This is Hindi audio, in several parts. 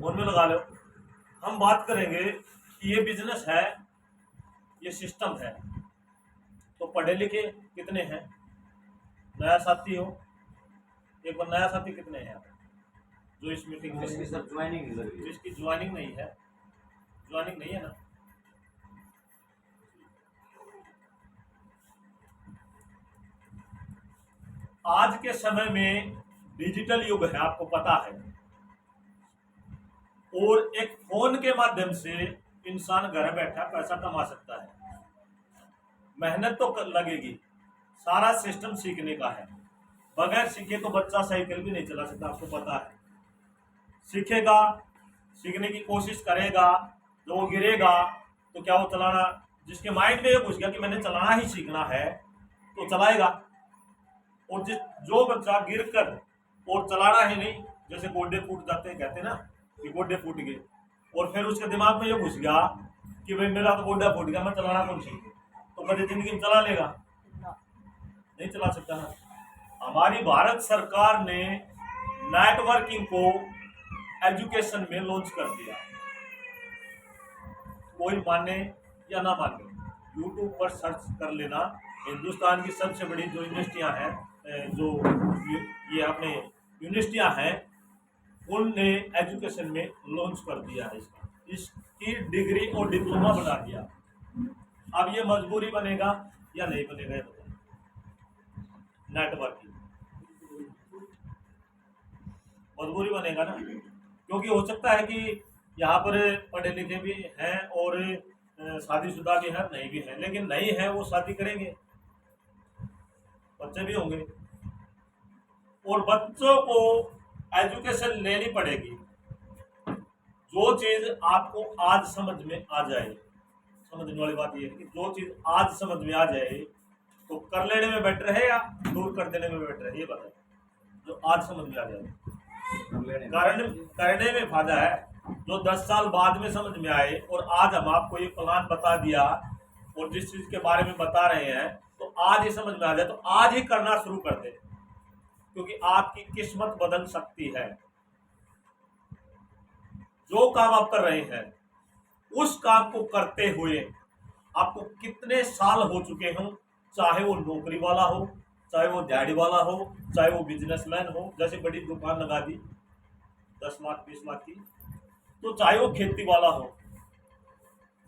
फोन में लगा लो। हम बात करेंगे कि ये बिजनेस है, ये सिस्टम है। तो पढ़े लिखे कितने हैं? नया साथी हो, एक बार नया साथी कितने हैं जो इस मीटिंग में? जिसकी ज्वाइनिंग नहीं है, ज्वाइनिंग नहीं है ना। आज के समय में डिजिटल युग है, आपको पता है, और एक फोन के माध्यम से इंसान घर बैठा पैसा कमा सकता है। मेहनत तो लगेगी, सारा सिस्टम सीखने का है। बगैर सीखे तो बच्चा साइकिल भी नहीं चला सकता, आपको पता है। सीखेगा, सीखने की कोशिश करेगा, जब वो गिरेगा तो क्या वो चलाना, जिसके माइंड में ये घुस गया कि मैंने चलाना ही सीखना है तो चलाएगा। और जो बच्चा गिर कर और चलाना ही नहीं, जैसे गोड्डे फूट जाते हैं, कहते हैं ना कि गोड्डे फूट गए, और फिर उसके दिमाग में ये घुस गया कि भाई मेरा तो गोड्डा फूट गया, मैं चलाना कौन सीखूं, तो कभी जिंदगी में चला लेगा? नहीं चला सकता ना। हमारी भारत सरकार ने नेटवर्किंग को एजुकेशन में लॉन्च कर दिया। कोई माने या ना माने, यूट्यूब पर सर्च कर लेना। हिंदुस्तान की सबसे बड़ी जो यूनिवर्सिटियां हैं, जो ये अपने यूनिवर्सिटियां हैं, उनने एजुकेशन में लॉन्च कर दिया है इसकी डिग्री और डिप्लोमा बना दिया। अब ये मजबूरी बनेगा या नहीं बनेगा, ये बताइए। नेटवर्किंग मजबूरी बनेगा ना, क्योंकि हो सकता है कि यहाँ पर पढ़े लिखे भी हैं और शादीशुदा भी है, नहीं भी है, लेकिन नहीं है वो शादी करेंगे, बच्चे भी होंगे, और बच्चों को एजुकेशन लेनी पड़ेगी। जो चीज आपको आज समझ में आ जाए, समझने वाली बात यह है कि जो चीज आज समझ में आ जाए तो कर लेने में बेटर है या दूर कर देने में बेटर है, ये बताए। जो आज समझ में आ जाए करने में फायदा है। जो 10 साल बाद में समझ में आए और आज हम आपको ये प्लान बता दिया और जिस चीज के बारे में बता रहे हैं तो आज ही समझ में आ जाए तो आज ही करना शुरू कर दे, क्योंकि आपकी किस्मत बदल सकती है। जो काम आप कर रहे हैं उस काम को करते हुए आपको कितने साल हो चुके हों, चाहे वो नौकरी वाला हो, चाहे वो दिहाड़ी वाला हो, चाहे वो बिजनेसमैन हो, जैसे बड़ी दुकान लगा दी 10 लाख 20 लाख की, तो चाहे वो खेती वाला हो,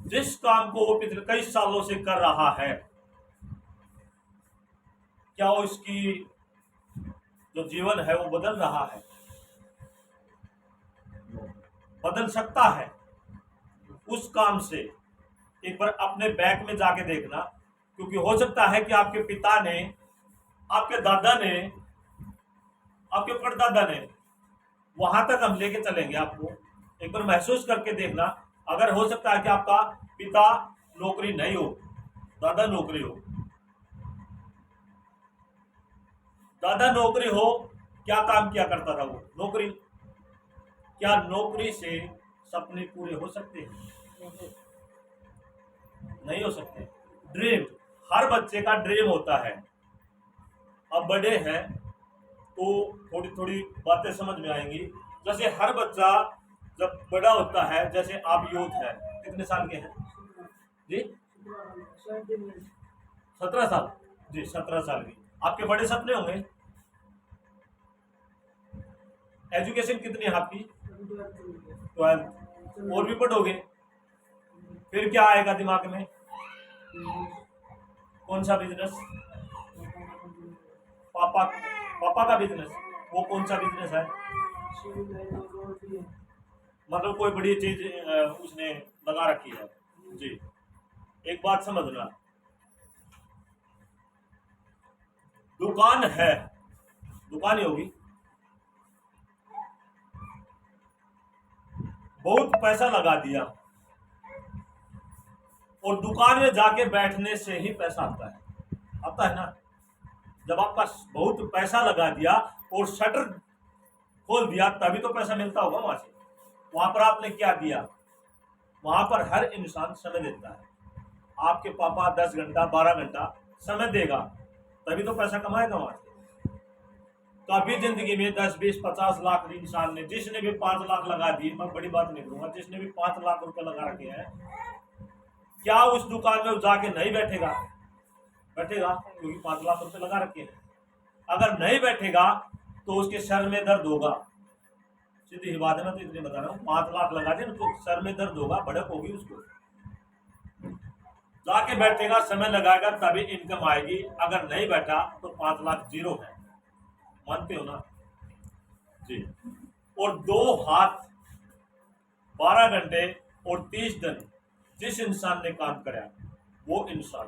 जिस काम को वो पिछले कई सालों से कर रहा है, क्या वो इसकी जो जीवन है वो बदल रहा है? बदल सकता है उस काम से। एक बार अपने बैक में जाके देखना, क्योंकि हो सकता है कि आपके पिता ने, आपके दादा ने, आपके परदादा ने, वहां तक हम लेके चलेंगे आपको। एक बार महसूस करके देखना। अगर हो सकता है कि आपका पिता नौकरी नहीं हो, दादा नौकरी हो, दादा नौकरी हो, क्या काम किया करता था वो? नौकरी। क्या नौकरी से सपने पूरे हो सकते हैं? नहीं हो सकते। ड्रीम, हर बच्चे का ड्रीम होता है। अब बड़े हैं तो थोड़ी थोड़ी बातें समझ में आएंगी। जैसे हर बच्चा जब बड़ा होता है, जैसे आप यूथ है, कितने साल के हैं जी? 17 साल जी, 17 साल की। आपके बड़े सपने होंगे। एजुकेशन कितनी है आपकी? 12। और भी पढ़ोगे, फिर क्या आएगा दिमाग में? कौन सा बिजनेस? पापा का बिजनेस। वो कौन सा बिजनेस है? मतलब कोई बड़ी चीज उसने लगा रखी है जी। एक बात समझना, दुकान है, दुकान ही होगी, बहुत पैसा लगा दिया और दुकान में जाके बैठने से ही पैसा आता है ना। जब आपका बहुत पैसा लगा दिया और शटर खोल दिया तभी तो पैसा मिलता होगा वहां से। वहां पर आपने क्या दिया? वहां पर हर इंसान समय देता है। आपके पापा 10 घंटा 12 घंटा समय देगा, तभी तो पैसा कमाएगा वहां से। कभी जिंदगी में 10 20 50 लाख इंसान ने, जिसने भी 5 लाख लगा दिए, मैं बड़ी बात नहीं करूंगा, जिसने भी 5 लाख रुपए लगा रखे हैं, क्या उस दुकान में जाके नहीं बैठेगा? बैठेगा, क्योंकि 5 लाख रुपए लगा रखे हैं। अगर नहीं बैठेगा तो उसके सर में दर्द होगा। सीधी ही बात है, मैं तो इतनी बता रहा हूँ, 5 लाख लगा दे तो सर में दर्द होगा, भड़क होगी उसको। जाके बैठेगा, समय लगाएगा, तभी इनकम आएगी। अगर नहीं बैठा तो 5 लाख जीरो है। मानते हो ना जी? और 2 हाथ 12 घंटे और 30 दिन जिस इंसान ने काम कराया, वो इंसान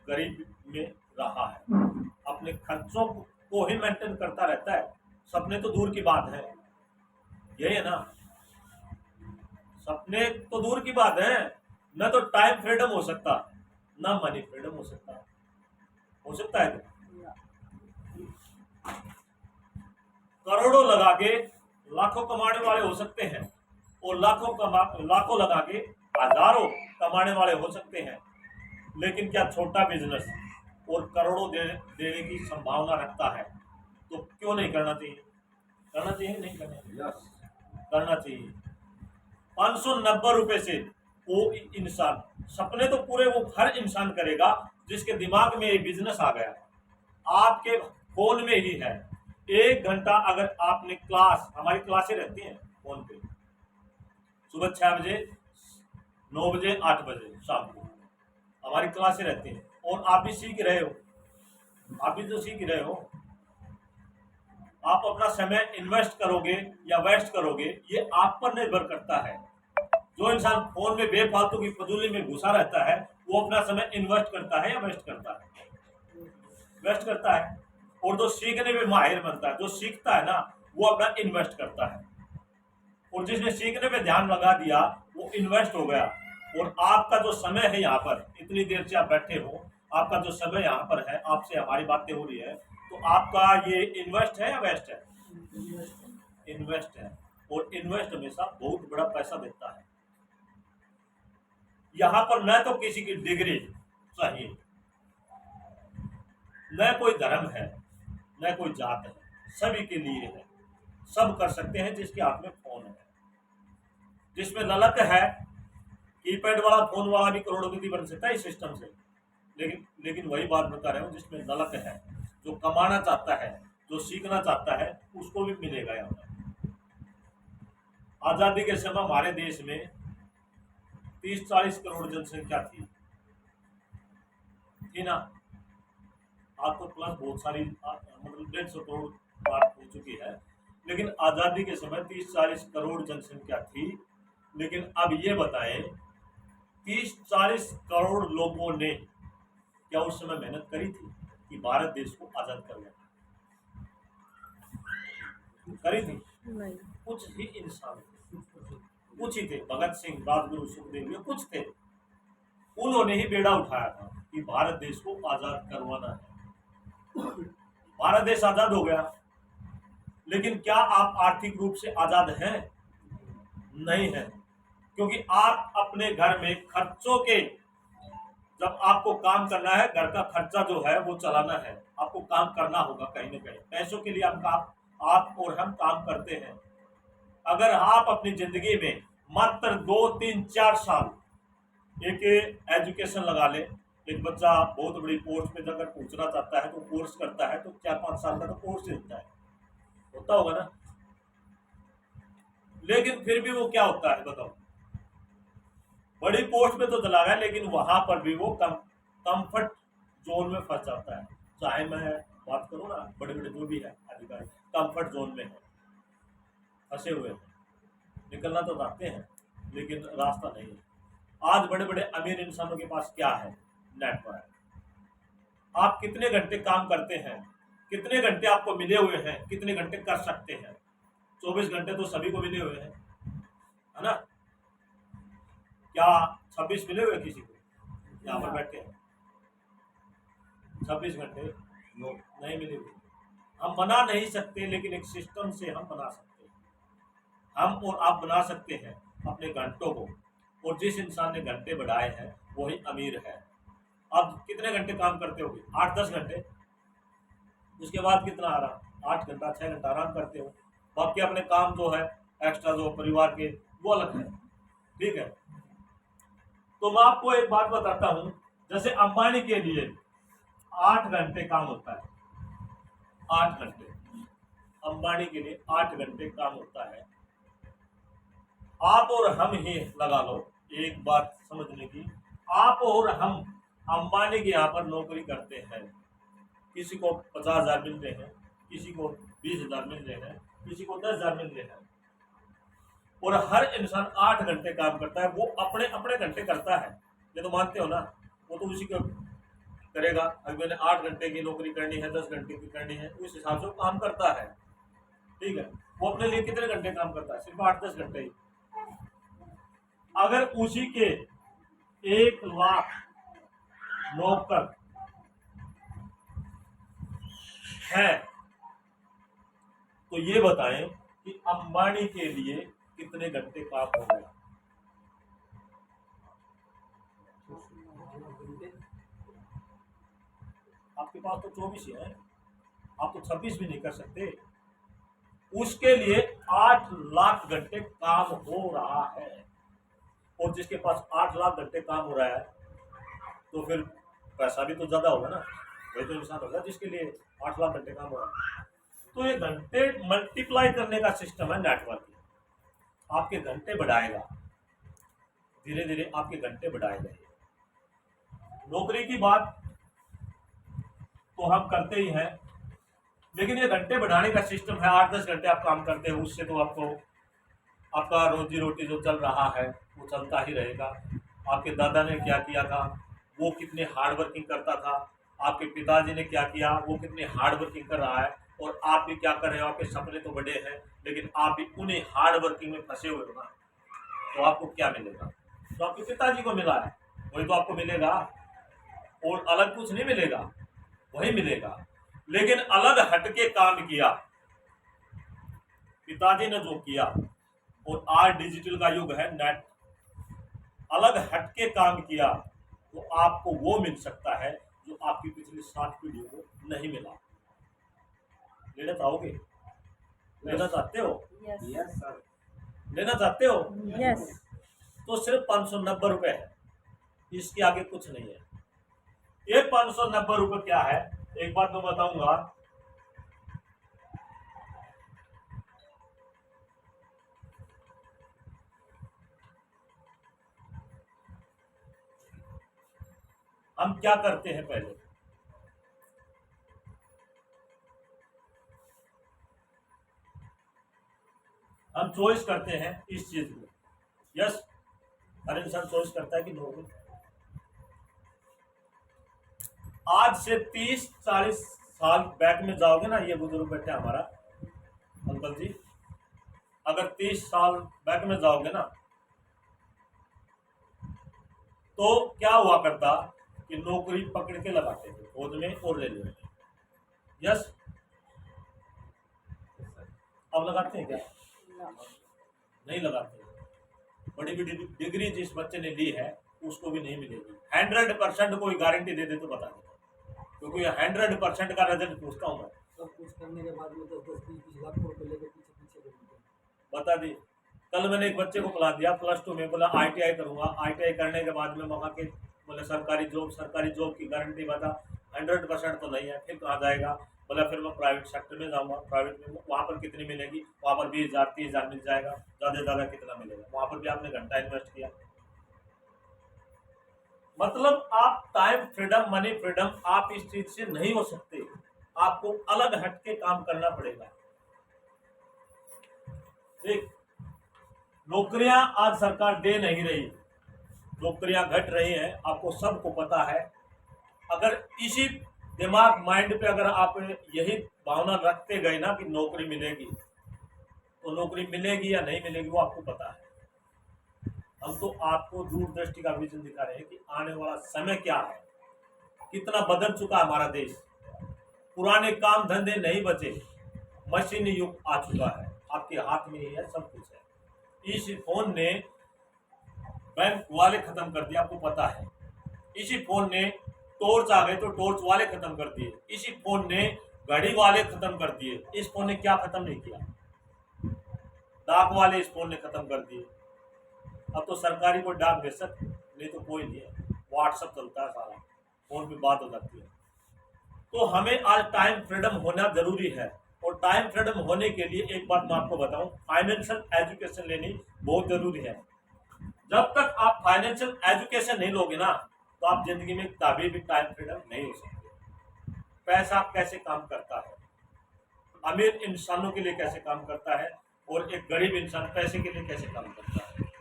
गरीब में रहा है, अपने खर्चों को ही मेंटेन करता रहता है। सपने तो दूर की बात है, यही है ना? सपने तो दूर की बात है, न तो टाइम फ्रीडम हो सकता, ना मनी फ्रीडम हो सकता है क्या? करोड़ों लगा के लाखों कमाने वाले हो सकते हैं, और लाखों लगा के हजारों कमाने वाले हो सकते हैं, लेकिन क्या छोटा बिजनेस और करोड़ों देने की संभावना रखता है? तो क्यों नहीं करना चाहिए? करना चाहिए, नहीं करना चाहिए? करना चाहिए। 590 रुपए से वो इंसान, सपने तो पूरे वो हर इंसान करेगा जिसके दिमाग में ये बिजनेस आ गया, आपके फोन में ही है। 1 घंटा अगर आपने हमारी क्लासें रहती हैं फोन पे, सुबह 6 बजे, 9 बजे, 8 बजे शाम को हमारी क्लासें रहती हैं, और आप भी सीख रहे हो, आप भी तो सीख रहे हो। आप अपना समय इन्वेस्ट करोगे या वेस्ट करोगे, ये आप पर निर्भर करता है। जो इंसान फोन में बेफालतू की फजूली में घुसा रहता है, वो अपना समय इन्वेस्ट करता है या वेस्ट करता है? वेस्ट करता है। और जो सीखने में माहिर बनता है, जो सीखता है ना, वो अपना इन्वेस्ट करता है। और जिसने सीखने में ध्यान लगा दिया, वो इन्वेस्ट हो गया। और आपका जो समय है यहाँ पर, इतनी देर से आप बैठे हो, आपका जो समय यहाँ पर है, आपसे हमारी बातें हो रही है, तो आपका ये इन्वेस्ट है या वेस्ट है? इन्वेस्ट है। और इन्वेस्ट हमेशा बहुत बड़ा पैसा देता है। यहाँ पर न तो किसी की डिग्री चाहिए, न कोई धर्म है, न कोई जात है, सभी के लिए है। सब कर सकते हैं जिसके हाथ में फोन है। जिसमें ललक है, कीपैड वाला फोन वाला भी करोड़पति बन सकता है इस सिस्टम से। लेकिन वही बात बता रहे हूँ, जिसमें ललक है, जो कमाना चाहता है, जो सीखना चाहता है, उसको भी मिलेगा। यहाँ पर आजादी के समय हमारे देश में 30-40 करोड़ जनसंख्या थी ना? आज तो प्लस बहुत सारी, मतलब 150 करोड़ बात हो चुकी है। लेकिन आजादी के समय 30-40 करोड़ जनसंख्या थी। लेकिन अब ये बताएं, 30-40 करोड़ लोगों ने क्या उस समय मेहनत करी थी कि भारत देश को आजाद कर लिया? करी थी? नहीं। कुछ ही इंसान थे, कुछ ही थे, भगत सिंह, राजगुरु, सुखदेव, ये कुछ थे। उन्होंने ही बेड़ा उठाया था कि भारत देश को आजाद करवाना है। भारत देश आजाद हो गया। लेकिन क्या आप आर्थिक रूप से आजाद हैं? नहीं है, क्योंकि आप अपने घर में खर्चों के, जब आपको काम करना है, घर का खर्चा जो है वो चलाना है, आपको काम करना होगा कहीं ना कहीं। पैसों के लिए आप और हम काम करते हैं। अगर आप अपनी जिंदगी में मात्र 2, 3, 4 साल एक एजुकेशन लगा ले, एक बच्चा बहुत बड़ी पोस्ट पे जाकर पूछना चाहता है तो कोर्स करता है, तो 4-5 साल का तो कोर्स होता है, होता होगा ना? लेकिन फिर भी वो क्या होता है बताओ? बड़ी पोस्ट पे तो चला गया, लेकिन वहां पर भी वो कंफर्ट जोन में फंस जाता है। चाहे मैं बात करूं ना, बड़े बड़े जो भी है अधिकारी, कंफर्ट जोन में है, फंसे हुए हैं। निकलना तो चाहते हैं, लेकिन रास्ता नहीं है। आज बड़े बड़े अमीर इंसानों के पास क्या है? नेट पर है। आप कितने घंटे काम करते हैं, कितने घंटे आपको मिले हुए हैं, कितने घंटे कर सकते हैं? 24 घंटे तो सभी को मिले हुए हैं, है ना? क्या 26 मिले हुए किसी को? यहाँ पर बैठे हैं 26 घंटे नहीं मिले हुए। हम बना नहीं सकते, लेकिन एक सिस्टम से हम बना सकते हैं। हम और आप बना सकते हैं अपने घंटों को। और जिस इंसान ने घंटे बढ़ाए हैं वही अमीर है। अब कितने घंटे काम करते होगे? 8-10 घंटे। उसके बाद कितना आ रहा? 8 घंटा 6 घंटा आराम करते हो, बाकी अपने काम जो है एक्स्ट्रा जो परिवार के वो अलग है। ठीक है, तो मैं आपको एक बात बताता हूं, जैसे अंबानी के लिए 8 घंटे काम होता है, 8 घंटे अंबानी के लिए 8 घंटे काम होता है। आप और हम ही लगा लो, एक बात समझने की, आप और हम अंबानी के यहाँ पर नौकरी करते हैं, किसी को 50,000 मिल रहे हैं, किसी को 20,000 मिल रहे हैं, किसी को 10,000 मिल रहे हैं, और हर इंसान 8 घंटे काम करता है। वो अपने अपने घंटे करता है, ये तो मानते हो ना, वो तो उसी को करेगा। अगर मैंने 8 घंटे की नौकरी करनी है, 10 घंटे की करनी है, उस हिसाब से वो काम करता है। ठीक है, वो अपने लिए कितने घंटे काम करता है? सिर्फ 8-10 घंटे ही। अगर उसी के 1 लाख नौकर है, तो ये बताएं कि अंबानी के लिए कितने घंटे काम हो गया? आपके पास तो 24 ही है, आप तो 26 भी नहीं कर सकते। उसके लिए 8 लाख घंटे काम हो रहा है, और जिसके पास 8 लाख घंटे काम हो रहा है, तो फिर पैसा भी तो ज्यादा होगा ना, वही तो इंसान होगा जिसके लिए 8 लाख घंटे काम हो रहा है। तो ये घंटे मल्टीप्लाई करने का सिस्टम है नेटवर्क। आपके घंटे बढ़ाएगा, धीरे धीरे आपके घंटे बढ़ाएगा। नौकरी की बात तो हम करते ही हैं, लेकिन ये घंटे बढ़ाने का सिस्टम है। 8-10 घंटे आप काम करते हो, उससे तो आपको आपका रोजी रोटी जो चल रहा है वो चलता ही रहेगा। आपके दादा ने क्या किया था, वो कितने हार्ड वर्किंग करता था, आपके पिताजी ने क्या किया, वो कितने हार्ड वर्किंग कर रहा है, और आप भी क्या कर रहे हो। आपके सपने तो बड़े हैं, लेकिन आप भी उन्हीं हार्ड वर्किंग में फंसे हुए हो ना, तो आपको क्या मिलेगा? तो आपके पिताजी को मिला है, वही तो आपको मिलेगा, और अलग कुछ नहीं मिलेगा, वही मिलेगा। लेकिन अलग हटके काम किया पिताजी ने जो किया, और आज डिजिटल का युग है, नेट, अलग हटके काम किया, तो आपको वो मिल सकता है जो आपकी पिछली 7 पीढ़ियों को नहीं मिला। लेना चाहोगे? लेना चाहते हो? Yes sir. लेना चाहते हो? यस। तो सिर्फ 590 रुपए है, इसके आगे कुछ नहीं है। ये 590 रुपए क्या है, एक बात मैं बताऊंगा। हम क्या करते हैं, पहले हम चॉइस करते हैं इस चीज को। यस, हर इंसान चॉइस करता है कि नौकरी। आज से 30-40 साल बैक में जाओगे ना, ये बुजुर्ग बैठे हमारा अंकल जी, अगर 30 साल बैक में जाओगे ना, तो क्या हुआ करता कि नौकरी पकड़ के लगाते थे फौज में और रेलवे में। यस, अब लगाते हैं क्या? नहीं लगाते। बड़ी बड़ी डिग्री जिस बच्चे ने ली है उसको भी नहीं मिलेगी। 100% कोई गारंटी दे दे तो बता दे, क्योंकि 100% का रिजल्ट पूछता हूँ मैं। सब कुछ करने के बाद में 10-20 लाख रुपए लेके पीछे पीछे बता दी। कल मैंने एक बच्चे को बुला दिया +2 में, बोला ITI करूंगा। ITI करने के बाद में वहाँ के बोले सरकारी जॉब की गारंटी बता। 100% तो नहीं है। फिर कहाँ जाएगा? बोला फिर मैं प्राइवेट सेक्टर में जाऊँगा। प्राइवेट में वहाँ पर कितनी मिलेगी? वहाँ पर 20,000 30,000 मिल जाएगा, ज़्यादा से ज़्यादा कितना मिलेगा? वहाँ पर भी आपने घंटा इन्वेस्ट किया। मतलब आप टाइम फ्रीडम, मनी फ्रीडम, आप इस चीज से नहीं हो सकते। आपको अलग हटके काम करना पड़ेगा। देख, नौकरियां आज सरकार दे नहीं रही, नौकरियां घट रही हैं, आपको सबको पता है। अगर इसी दिमाग माइंड पे अगर आप यही भावना रखते गए ना कि नौकरी मिलेगी, तो नौकरी मिलेगी या नहीं मिलेगी वो आपको पता है। हम तो आपको दूरदृष्टि का विजन दिखा रहे हैं कि आने वाला समय क्या है, कितना बदल चुका है हमारा देश। पुराने काम धंधे नहीं बचे, मशीनी युग आ चुका है, आपके हाथ में ही है, सब कुछ है। इस फोन ने बैंक वाले खत्म कर दिया, आपको पता है। इसी फोन ने टॉर्च आ गए तो टॉर्च वाले खत्म कर दिए। इसी फोन ने घड़ी वाले खत्म कर दिए, इस फोन ने क्या खत्म नहीं किया? डाक वाले इस फोन ने खत्म कर दिए। अब तो सरकारी कोई डाक भेज सकते, नहीं तो कोई नहीं है, व्हाट्सअप चलता है, सारा फोन पे बात हो जाती है। तो हमें आज टाइम फ्रीडम होना जरूरी है, और टाइम फ्रीडम होने के लिए एक बात मैं आपको बताऊं, फाइनेंशियल एजुकेशन लेनी बहुत जरूरी है। जब तक आप फाइनेंशियल एजुकेशन नहीं लोगे ना, तो आप जिंदगी में कभी भी टाइम फ्रीडम नहीं हो सकते। पैसा कैसे काम करता है, अमीर इंसानों के लिए कैसे काम करता है, और एक गरीब इंसान पैसे के लिए कैसे काम करता है।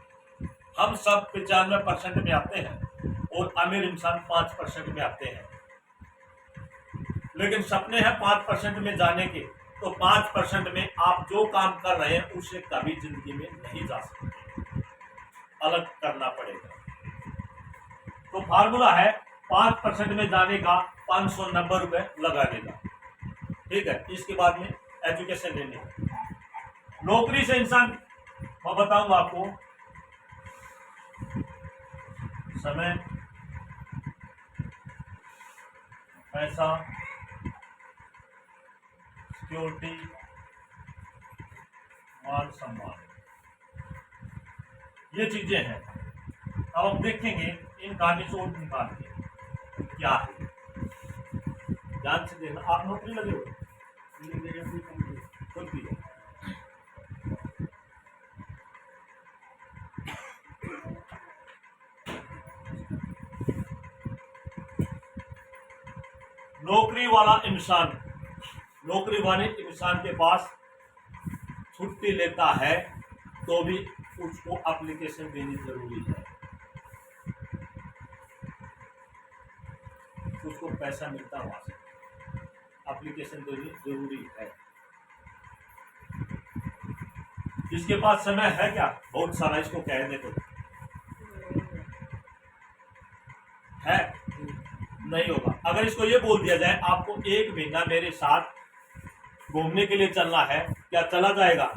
हम सब 95% में आते हैं और अमीर इंसान 5% में आते हैं। लेकिन सपने हैं 5% में जाने के, तो 5% में आप जो काम कर रहे हैं उसे कभी जिंदगी में नहीं जा सकते, अलग करना पड़ेगा। तो फार्मूला है 5% में जाने का 590 रुपए लगाने का, ठीक है। इसके बाद में एजुकेशन लेने का, नौकरी से इंसान, मैं बताऊंगा आपको, समय, पैसा, सिक्योरिटी, मान सम्मान, ये चीजें हैं। अब हम देखेंगे इन कहानी से और निकाल के क्या है, ध्यान से देखना। आप नौकरी लगे हो, खुद भी नौकरी वाले इंसान के पास छुट्टी लेता है तो भी उसको एप्लीकेशन देनी जरूरी है, उसको पैसा मिलता वहां से, एप्लीकेशन देनी जरूरी है। इसके पास समय है क्या? बहुत सारा, इसको कहने को है, नहीं होगा। अगर इसको ये बोल दिया जाए आपको 1 महीना मेरे साथ घूमने के लिए चलना है, क्या चला जाएगा?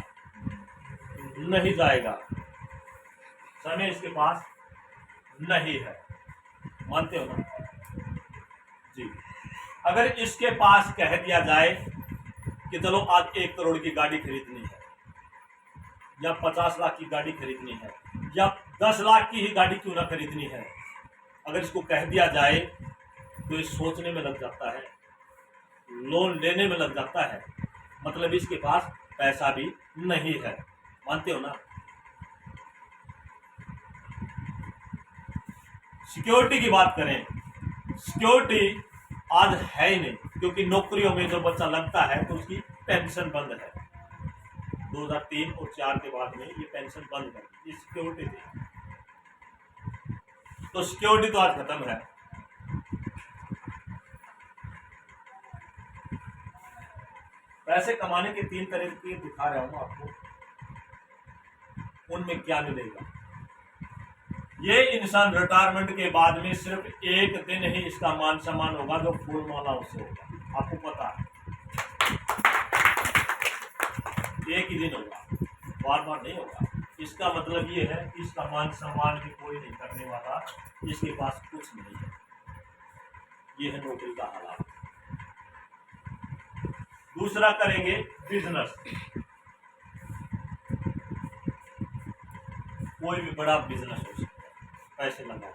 नहीं जाएगा, समय इसके पास नहीं है, मानते हो ना जी। अगर इसके पास कह दिया जाए कि चलो आज 1 करोड़ की गाड़ी खरीदनी है, या 50 लाख की गाड़ी खरीदनी है, या 10 लाख की ही गाड़ी क्यों ना खरीदनी है, अगर इसको कह दिया जाए तो ये सोचने में लग जाता है, लोन लेने में लग जाता है, मतलब इसके पास पैसा भी नहीं है, मानते हो ना। सिक्योरिटी की बात करें, सिक्योरिटी आज है ही नहीं, क्योंकि नौकरियों में जो बच्चा लगता है तो उसकी पेंशन बंद है। 2003 और 4 के बाद में ये पेंशन बंद कर दी, ये सिक्योरिटी थी। तो सिक्योरिटी तो आज खत्म है। पैसे कमाने के 3 तरीके दिखा रहा हूं आपको, उनमें क्या मिलेगा। ये इंसान रिटायरमेंट के बाद में सिर्फ 1 दिन ही इसका मान सम्मान होगा, जो फूलमाला उससे होगा, आपको पता है, 1 ही दिन होगा, बार बार नहीं होगा। इसका मतलब ये है कि इसका मान सम्मान भी कोई नहीं करने वाला, इसके पास कुछ नहीं है। ये है नौकरी का हालात। दूसरा करेंगे बिजनेस, कोई भी बड़ा बिजनेस हो सकता है, पैसे लगा,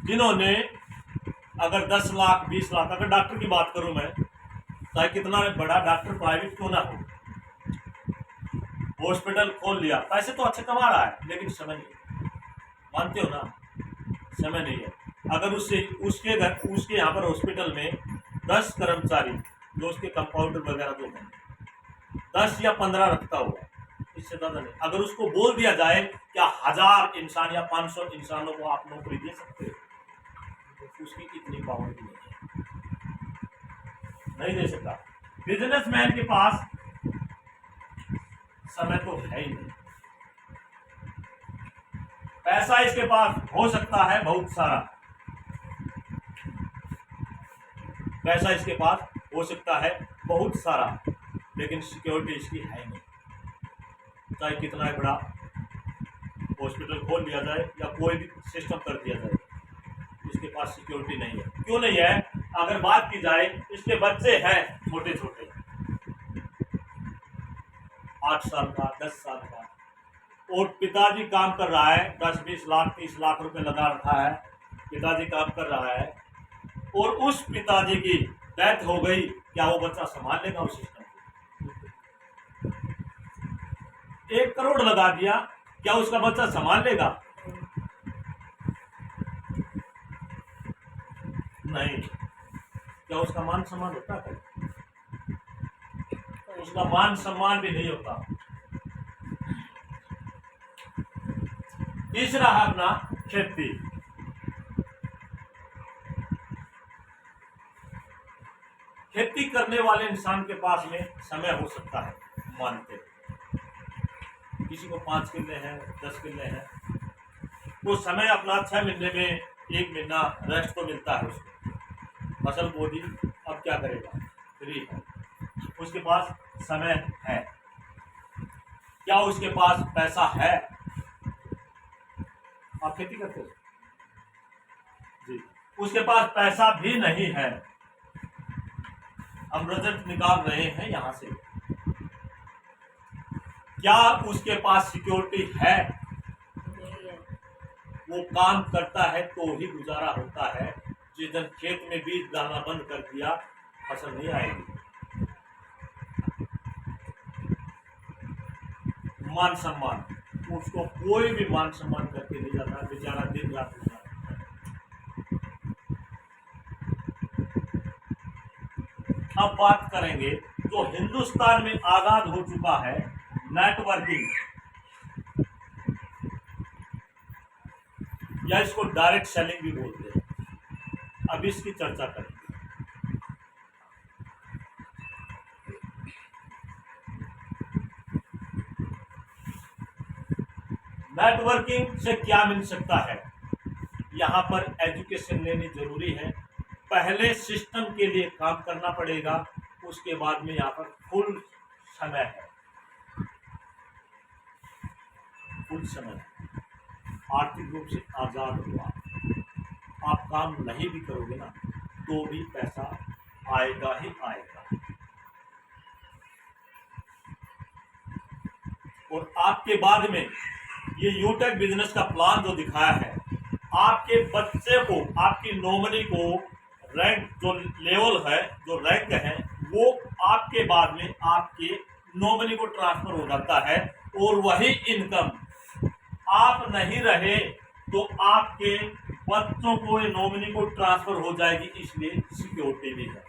जिन्होंने अगर 10 लाख 20 लाख, अगर डॉक्टर की बात करूं मैं, चाहे कितना बड़ा डॉक्टर प्राइवेट क्यों ना हो, हॉस्पिटल खोल लिया, पैसे तो अच्छे कमा रहा है, लेकिन समय नहीं, मानते हो ना, समय नहीं है। अगर उसके यहाँ पर हॉस्पिटल में 10 कर्मचारी, जो उसके कंपाउंडर वगैरह जो हैं, 10 या 15 रखता होगा, इससे ज्यादा नहीं। अगर उसको बोल दिया जाए क्या 1000 इंसान या 500 इंसानों को आप नौकरी दे सकते हो, उसकी इतनी पावर नहीं दे सकता। बिजनेसमैन के पास समय तो है ही नहीं, पैसा इसके पास हो सकता है बहुत सारा, पैसा इसके पास हो सकता है बहुत सारा, लेकिन सिक्योरिटी इसकी है नहीं। चाहे कितना बड़ा हॉस्पिटल खोल लिया जाए या कोई भी सिस्टम कर दिया जाए, इसके पास सिक्योरिटी नहीं है। क्यों नहीं है? अगर बात की जाए, इसके बच्चे हैं छोटे छोटे, 8 साल का, 10 साल का, और पिताजी काम कर रहा है, 10-20 लाख 30 लाख रुपए लगा रखा है, पिताजी काम कर रहा है, और उस पिताजी की डेथ हो गई, क्या वो बच्चा संभाल लेगा उस सिस्टम को? 1 करोड़ लगा दिया, क्या उसका बच्चा संभाल लेगा? नहीं। क्या उसका मान सम्मान होता है? उसका मान सम्मान भी नहीं होता। तीसरा है अपना खेती। खेती करने वाले इंसान के पास में समय हो सकता है, मानते, किसी को 5 किले हैं, 10 किले हैं, वो समय अपना 6 महीने में 1 महीना रेस्ट तो मिलता है उसको, फसल बो दी, अब क्या करेगा, फ्री है, उसके पास समय है। क्या उसके पास पैसा है? आप खेती करते हो जी, उसके पास पैसा भी नहीं है। हम रिजल्ट निकाल रहे हैं यहां से, क्या उसके पास सिक्योरिटी है? वो काम करता है तो ही गुजारा होता है। जिस दिन खेत में बीज डालना बंद कर दिया, फसल नहीं आएगी। मान सम्मान, उसको कोई भी मान सम्मान करके नहीं जाता, बेचारा दिन रात गुजारा। अब बात करेंगे जो हिंदुस्तान में आगाज हो चुका है, नेटवर्किंग, या इसको डायरेक्ट सेलिंग भी बोलते हैं। अब इसकी चर्चा करेंगे। नेटवर्किंग से क्या मिल सकता है? यहाँ पर एजुकेशन लेनी जरूरी है, पहले सिस्टम के लिए काम करना पड़ेगा, उसके बाद में यहाँ पर फुल समय है, फुल समय, आर्थिक रूप से आजाद हुआ। आप काम नहीं भी करोगे ना, तो भी पैसा आएगा ही आएगा। और आपके बाद में ये यूटेक बिजनेस का प्लान जो दिखाया है, आपके बच्चे को, आपकी नॉमिनी को रैंक जो लेवल है, जो रैंक है, वो आपके बाद में आपके नॉमिनी को ट्रांसफर हो जाता है, और वही इनकम आप नहीं रहे तो आपके बच्चों को, नॉमिनी को ट्रांसफर हो जाएगी, इसलिए सिक्योरिटी भी है।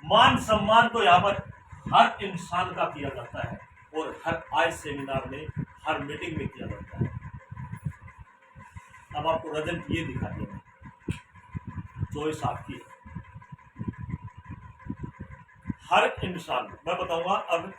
मान सम्मान तो यहाँ पर हर इंसान का किया जाता है, और हर आज सेमिनार में, हर मीटिंग में किया जाता है। अब आपको रिजल्ट ये दिखा दिया, चॉइस आपकी है। हर इंसान, मैं बताऊंगा अब